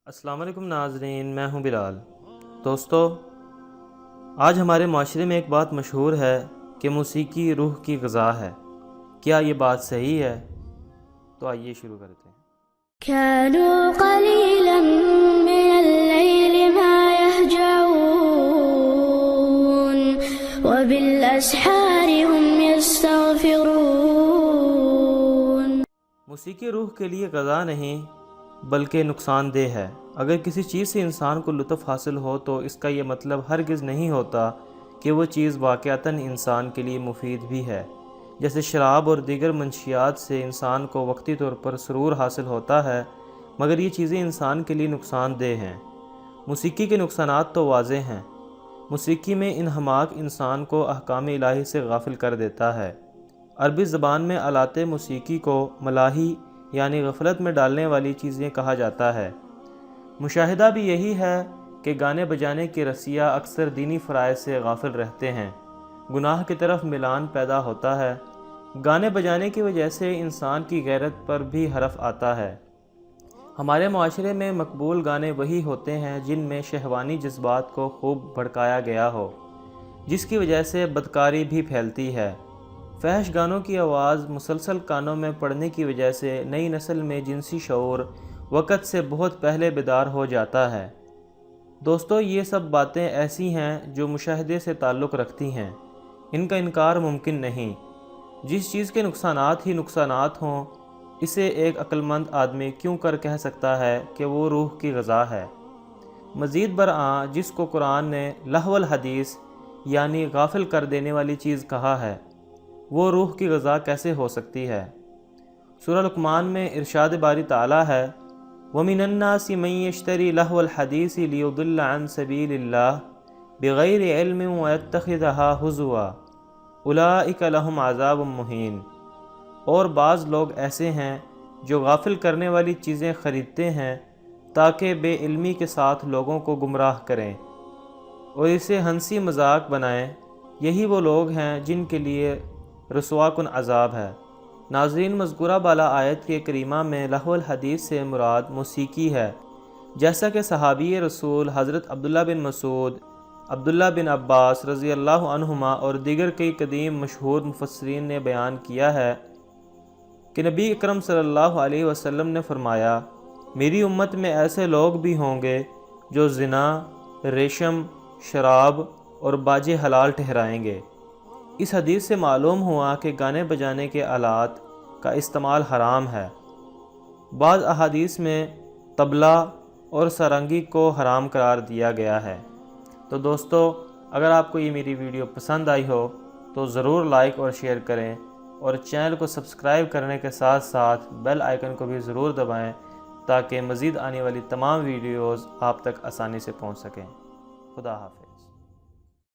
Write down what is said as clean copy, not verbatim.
السلام علیکم ناظرین، میں ہوں بلال۔ دوستو، آج ہمارے معاشرے میں ایک بات مشہور ہے کہ موسیقی روح کی غذا ہے۔ کیا یہ بات صحیح ہے؟ تو آئیے شروع کرتے ہیں۔ كانوا قليلا من الليل ما يهجعون وبالأسحار هم يستغفرون۔ موسیقی روح کے لیے غذا نہیں بلکہ نقصان دہ ہے۔ اگر کسی چیز سے انسان کو لطف حاصل ہو تو اس کا یہ مطلب ہرگز نہیں ہوتا کہ وہ چیز واقعتاً انسان کے لیے مفید بھی ہے۔ جیسے شراب اور دیگر منشیات سے انسان کو وقتی طور پر سرور حاصل ہوتا ہے، مگر یہ چیزیں انسان کے لیے نقصان دہ ہیں۔ موسیقی کے نقصانات تو واضح ہیں۔ موسیقی میں انہماک انسان کو احکام الہی سے غافل کر دیتا ہے۔ عربی زبان میں آلات موسیقی کو ملاہی یعنی غفلت میں ڈالنے والی چیزیں کہا جاتا ہے۔ مشاہدہ بھی یہی ہے کہ گانے بجانے کے رسیہ اکثر دینی فرائض سے غافل رہتے ہیں۔ گناہ کی طرف میلان پیدا ہوتا ہے۔ گانے بجانے کی وجہ سے انسان کی غیرت پر بھی حرف آتا ہے۔ ہمارے معاشرے میں مقبول گانے وہی ہوتے ہیں جن میں شہوانی جذبات کو خوب بھڑکایا گیا ہو، جس کی وجہ سے بدکاری بھی پھیلتی ہے۔ فحش گانوں کی آواز مسلسل کانوں میں پڑنے کی وجہ سے نئی نسل میں جنسی شعور وقت سے بہت پہلے بیدار ہو جاتا ہے۔ دوستو، یہ سب باتیں ایسی ہیں جو مشاہدے سے تعلق رکھتی ہیں۔ ان کا انکار ممکن نہیں۔ جس چیز کے نقصانات ہی نقصانات ہوں، اسے ایک عقل مند آدمی کیوں کر کہہ سکتا ہے کہ وہ روح کی غذا ہے؟ مزید برآں، جس کو قرآن نے لہو الحدیث یعنی غافل کر دینے والی چیز کہا ہے، وہ روح کی غذا کیسے ہو سکتی ہے؟ سورہ لقمان میں ارشاد باری تعالیٰ ہے، وَمِنَ النَّاسِ مَن يَشْتَرِي لَهْوَ الْحَدِيثِ لِيُضِلَّ عَن سَبِيلِ اللَّهِ بِغَيْرِ عِلْمٍ وَيَتَّخِذَهَا هُزُوًا أُولَٰئِكَ لَهُمْ عَذَابٌ مُّهِينٌ۔ اور بعض لوگ ایسے ہیں جو غافل کرنے والی چیزیں خریدتے ہیں تاکہ بے علمی کے ساتھ لوگوں کو گمراہ کریں اور اسے ہنسی مذاق بنائیں۔ یہی وہ لوگ ہیں جن کے لیے رسوا کن عذاب ہے۔ ناظرین، مذکورہ بالا آیت کے کریمہ میں لہو الحدیث سے مراد موسیقی ہے، جیسا کہ صحابی رسول حضرت عبداللہ بن مسعود، عبداللہ بن عباس رضی اللہ عنہما اور دیگر کئی قدیم مشہور مفسرین نے بیان کیا ہے کہ نبی اکرم صلی اللہ علیہ وسلم نے فرمایا، میری امت میں ایسے لوگ بھی ہوں گے جو زنا، ریشم، شراب اور باجے حلال ٹھہرائیں گے۔ اس حدیث سے معلوم ہوا کہ گانے بجانے کے آلات کا استعمال حرام ہے۔ بعض احادیث میں طبلہ اور سارنگی کو حرام قرار دیا گیا ہے۔ تو دوستو، اگر آپ کو یہ میری ویڈیو پسند آئی ہو تو ضرور لائک اور شیئر کریں، اور چینل کو سبسکرائب کرنے کے ساتھ ساتھ بیل آئیکن کو بھی ضرور دبائیں تاکہ مزید آنے والی تمام ویڈیوز آپ تک آسانی سے پہنچ سکیں۔ خدا حافظ۔